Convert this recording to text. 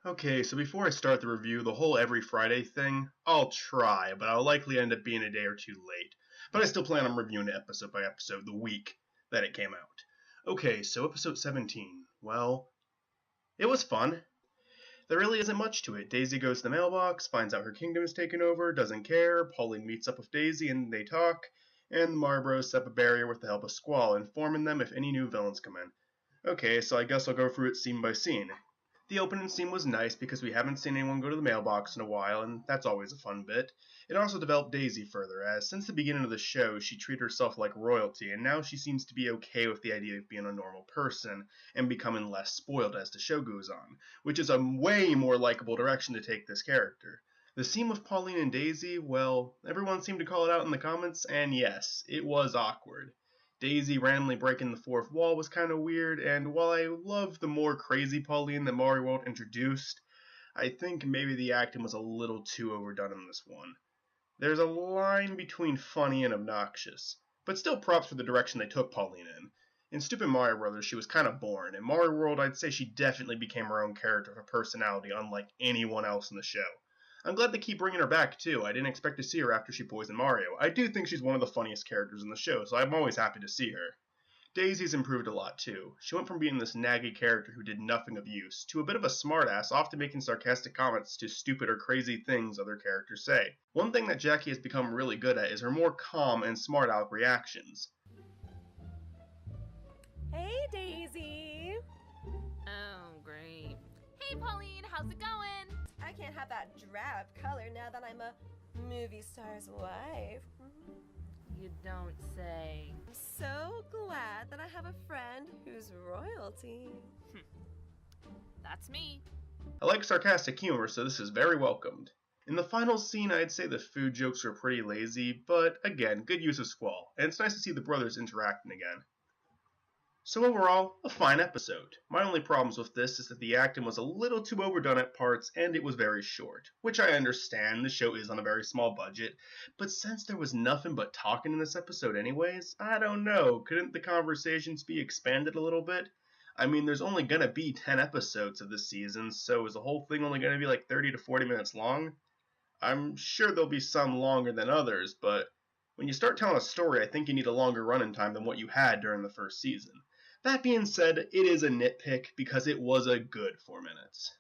Okay, so before I start the review, the whole every Friday thing, I'll try, but I'll likely end up being a day or two late. But I still plan on reviewing it episode by episode the week that it came out. Okay, so episode 17. Well, it was fun. There really isn't much to it. Daisy goes to the mailbox, finds out her kingdom is taken over, doesn't care. Pauline meets up with Daisy and they talk, and the Marbros set up a barrier with the help of Squall, informing them if any new villains come in. Okay, so I guess I'll go through it scene by scene. The opening scene was nice because we haven't seen anyone go to the mailbox in a while, and that's always a fun bit. It also developed Daisy further, as since the beginning of the show, she treated herself like royalty, and now she seems to be okay with the idea of being a normal person and becoming less spoiled as the show goes on, which is a way more likable direction to take this character. The scene with Pauline and Daisy, well, everyone seemed to call it out in the comments, and yes, it was awkward. Daisy randomly breaking the fourth wall was kind of weird, and while I love the more crazy Pauline that Mario World introduced, I think maybe the acting was a little too overdone in this one. There's a line between funny and obnoxious, but still props for the direction they took Pauline in. In Stupid Mario Brothers, she was kind of boring. In Mario World, I'd say she definitely became her own character with a personality unlike anyone else in the show. I'm glad they keep bringing her back, too. I didn't expect to see her after she poisoned Mario. I do think she's one of the funniest characters in the show, so I'm always happy to see her. Daisy's improved a lot, too. She went from being this naggy character who did nothing of use, to a bit of a smartass, often making sarcastic comments to stupid or crazy things other characters say. One thing that Jackie has become really good at is her more calm and smart aleck reactions. Hey, Daisy! Oh, great. Hey, Pauline, how's it going? I can't have that drab color now that I'm a movie star's wife. You don't say. I'm so glad that I have a friend who's royalty. That's me. I like sarcastic humor, so this is very welcomed. In the final scene, I'd say the food jokes were pretty lazy, but again, good use of Squall, and it's nice to see the brothers interacting again. So overall, a fine episode. My only problems with this is that the acting was a little too overdone at parts and it was very short, which I understand, the show is on a very small budget, but since there was nothing but talking in this episode anyways, I don't know, couldn't the conversations be expanded a little bit? I mean, there's only gonna be 10 episodes of this season, so is the whole thing only gonna be like 30 to 40 minutes long? I'm sure there'll be some longer than others, but when you start telling a story, I think you need a longer running time than what you had during the first season. That being said, it is a nitpick because it was a good 4 minutes.